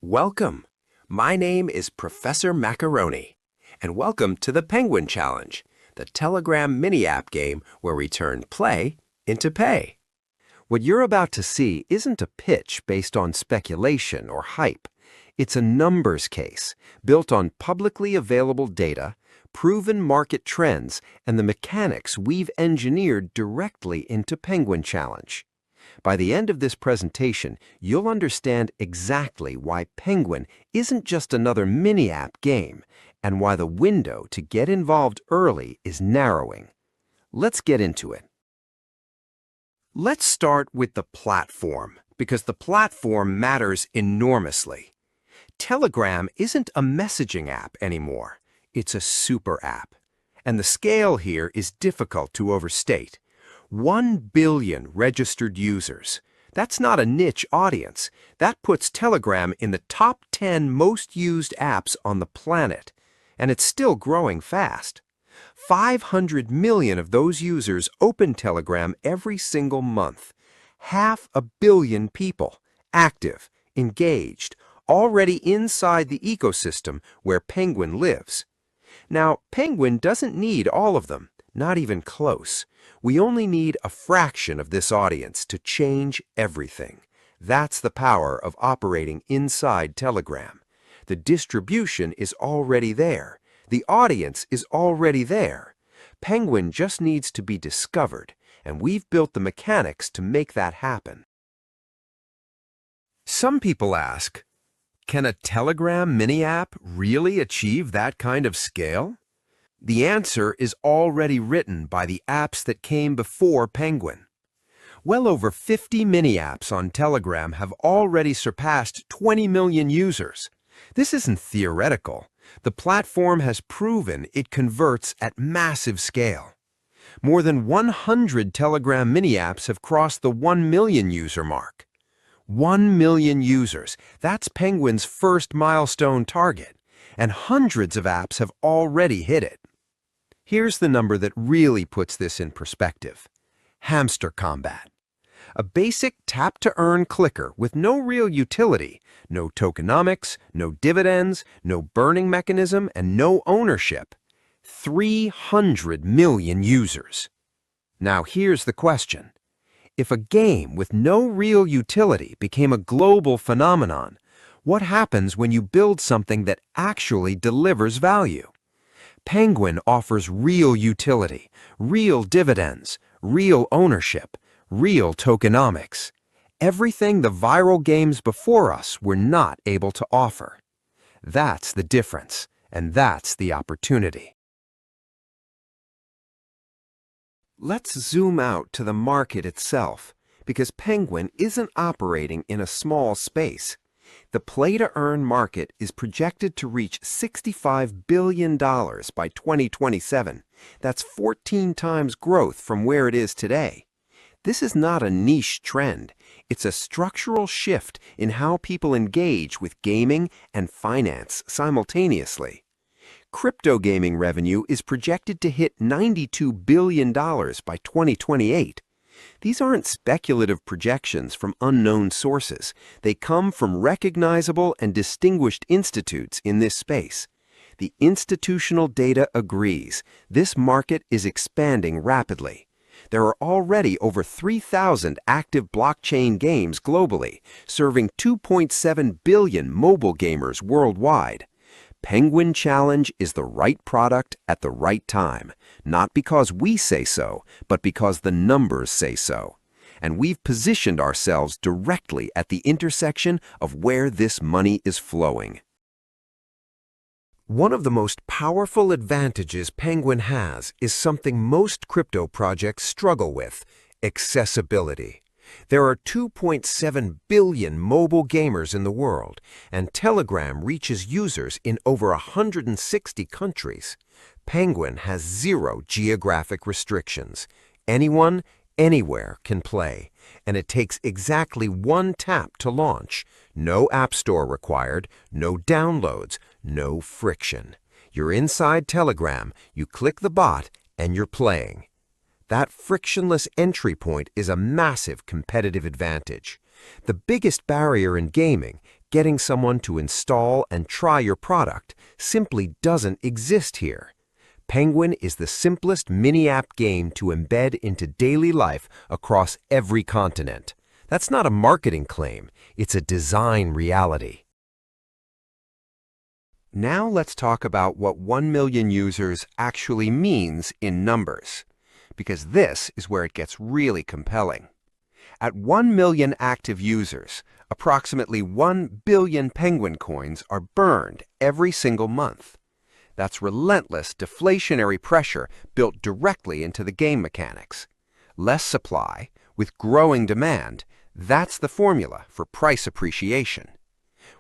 Welcome. My name is Professor Macaroni, and welcome to the Penguin Challenge, the Telegram mini-app game where we turn play into pay. What you're about to see isn't a pitch based on speculation or hype. It's a numbers case built on publicly available data, proven market trends, and the mechanics we've engineered directly into Penguin Challenge. By the end of this presentation, you'll understand exactly why Penguin isn't just another mini-app game and why the window to get involved early is narrowing. Let's get into it. Let's start with the platform, because the platform matters enormously. Telegram isn't a messaging app anymore. It's a super app. And the scale here is difficult to overstate. 1 billion registered users. That's not a niche audience. That puts Telegram in the top 10 most used apps on the planet. And it's still growing fast. 500 million of those users open Telegram every single month. 500 million people, active, engaged, already inside the ecosystem where Penguin lives. Now, Penguin doesn't need all of them, not even close. We only need a fraction of this audience to change everything. That's the power of operating inside Telegram. The distribution is already there. The audience is already there. Penguin just needs to be discovered, and we've built the mechanics to make that happen. Some people ask, can a Telegram mini-app really achieve that kind of scale? The answer is already written by the apps that came before Penguin. Well over 50 mini-apps on Telegram have already surpassed 20 million users. This isn't theoretical. The platform has proven it converts at massive scale. More than 100 Telegram mini-apps have crossed the 1 million user mark. 1 million users, that's Penguin's first milestone target, and hundreds of apps have already hit it. Here's the number that really puts this in perspective. Hamster Combat. A basic tap-to-earn clicker with no real utility, no tokenomics, no dividends, no burning mechanism, and no ownership. 300 million users. Now here's the question. If a game with no real utility became a global phenomenon, what happens when you build something that actually delivers value? Penguin offers real utility, real dividends, real ownership, real tokenomics. Everything the viral games before us were not able to offer. That's the difference, and that's the opportunity. Let's zoom out to the market itself, because Penguin isn't operating in a small space. The play-to-earn market is projected to reach $65 billion by 2027. That's 14 times growth from where it is today. This is not a niche trend. It's a structural shift in how people engage with gaming and finance simultaneously. Crypto gaming revenue is projected to hit $92 billion by 2028. These aren't speculative projections from unknown sources. They come from recognizable and distinguished institutes in this space. The institutional data agrees. This market is expanding rapidly. There are already over 3,000 active blockchain games globally, serving 2.7 billion mobile gamers worldwide. Penguin Challenge is the right product at the right time, not because we say so, but because the numbers say so. And we've positioned ourselves directly at the intersection of where this money is flowing. One of the most powerful advantages Penguin has is something most crypto projects struggle with: accessibility. There are 2.7 billion mobile gamers in the world, and Telegram reaches users in over 160 countries. Penguin has zero geographic restrictions. Anyone, anywhere can play, and it takes exactly one tap to launch. No app store required, no downloads, no friction. You're inside Telegram, you click the bot, and you're playing. That frictionless entry point is a massive competitive advantage. The biggest barrier in gaming, getting someone to install and try your product simply doesn't exist here. Penguin is the simplest mini-app game to embed into daily life across every continent. That's not a marketing claim, it's a design reality. Now let's talk about what 1 million users actually means in numbers, because this is where it gets really compelling. At 1 million active users, approximately 1 billion Penguin coins are burned every single month. That's relentless deflationary pressure built directly into the game mechanics. Less supply, with growing demand, that's the formula for price appreciation.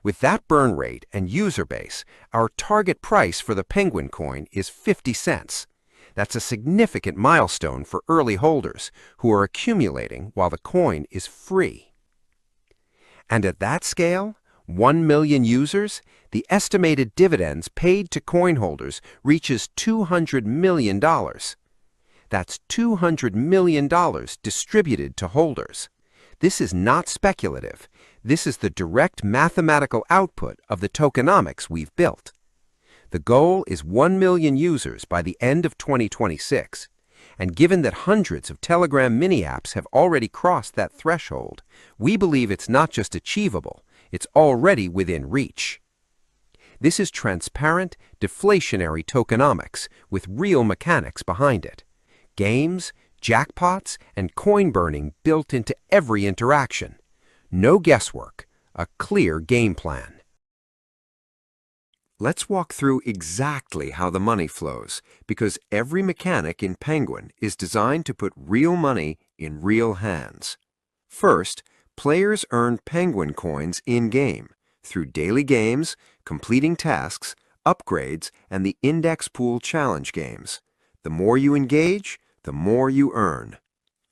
With that burn rate and user base, our target price for the Penguin coin is 50 cents. That's a significant milestone for early holders who are accumulating while the coin is free. And at that scale, 1 million users, the estimated dividends paid to coin holders reaches $200 million. That's $200 million distributed to holders. This is not speculative. This is the direct mathematical output of the tokenomics we've built. The goal is 1 million users by the end of 2026. And given that hundreds of Telegram mini-apps have already crossed that threshold, we believe it's not just achievable, it's already within reach. This is transparent, deflationary tokenomics with real mechanics behind it. Games, jackpots, and coin burning built into every interaction. No guesswork, a clear game plan. Let's walk through exactly how the money flows, because every mechanic in Penguin is designed to put real money in real hands. First, players earn Penguin coins in-game through daily games, completing tasks, upgrades, and the index pool challenge games. The more you engage, the more you earn.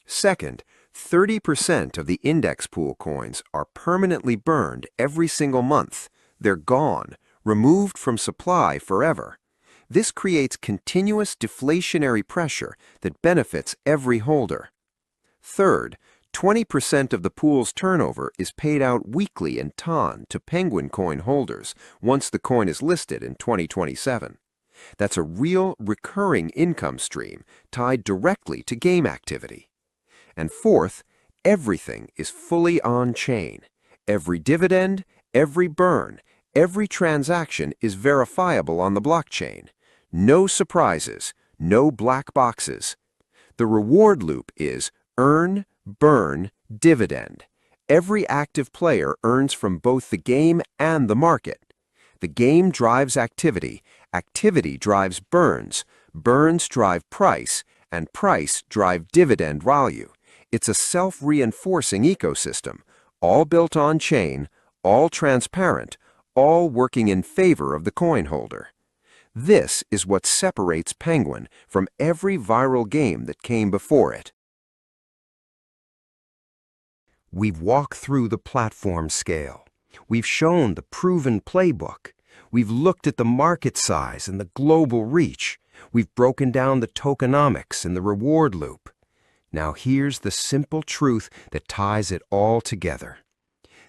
Second, 30% of the index pool coins are permanently burned every single month. They're gone, removed from supply forever. This creates continuous deflationary pressure that benefits every holder. Third, 20% of the pool's turnover is paid out weekly in TON to Penguin coin holders once the coin is listed in 2027. That's a real recurring income stream tied directly to game activity. And fourth, everything is fully on-chain. Every dividend, every burn, every transaction is verifiable on the blockchain. No surprises, no black boxes. The reward loop is earn, burn, dividend. Every active player earns from both the game and the market. The game drives activity, activity drives burns, burns drive price, and price drive dividend value. It's a self-reinforcing ecosystem, all built on-chain, all transparent, all working in favor of the coin holder. This is what separates Penguin from every viral game that came before it. We've walked through the platform scale. We've shown the proven playbook. We've looked at the market size and the global reach. We've broken down the tokenomics and the reward loop. Now here's the simple truth that ties it all together.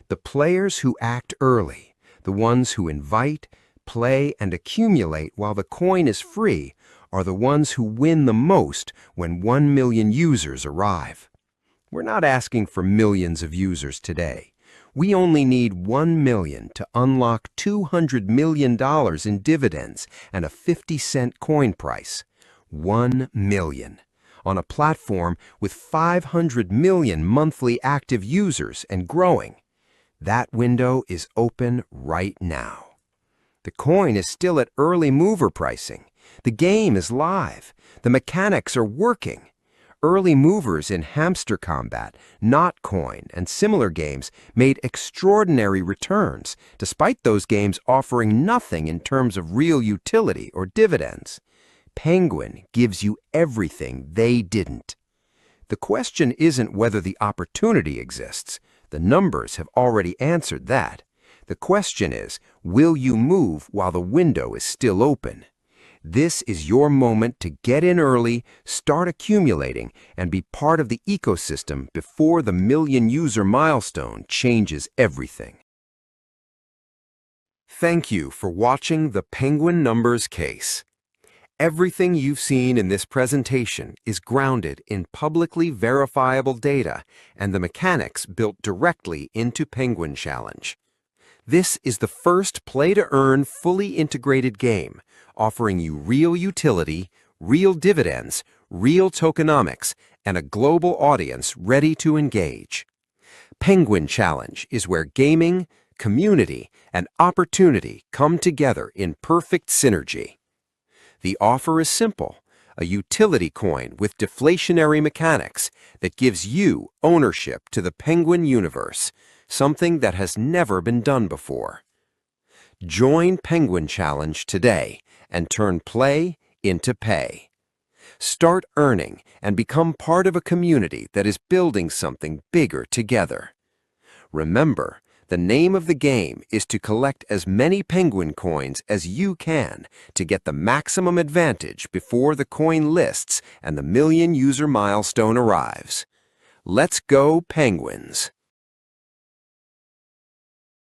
The players who act early, the ones who invite, play, and accumulate while the coin is free, are the ones who win the most when 1 million users arrive. We're not asking for millions of users today. We only need 1 million to unlock $200 million in dividends and a 50-cent coin price. 1 million. On a platform with 500 million monthly active users and growing. That window is open right now. The coin is still at early mover pricing. The game is live. The mechanics are working. Early movers in Hamster Combat, Notcoin, and similar games made extraordinary returns, despite those games offering nothing in terms of real utility or dividends. Penguin gives you everything they didn't. The question isn't whether the opportunity exists. The numbers have already answered that. The question is, will you move while the window is still open? This is your moment to get in early, start accumulating, and be part of the ecosystem before the million-user milestone changes everything. Thank you for watching the Penguin Numbers case. Everything you've seen in this presentation is grounded in publicly verifiable data and the mechanics built directly into Penguin Challenge. This is the first play-to-earn fully integrated game, offering you real utility, real dividends, real tokenomics, and a global audience ready to engage. Penguin Challenge is where gaming, community, and opportunity come together in perfect synergy. The offer is simple, a utility coin with deflationary mechanics that gives you ownership to the Penguin universe, something that has never been done before. Join Penguin Challenge today and turn play into pay. Start earning and become part of a community that is building something bigger together. Remember, the name of the game is to collect as many penguin coins as you can to get the maximum advantage before the coin lists and the million user milestone arrives. Let's go, Penguins!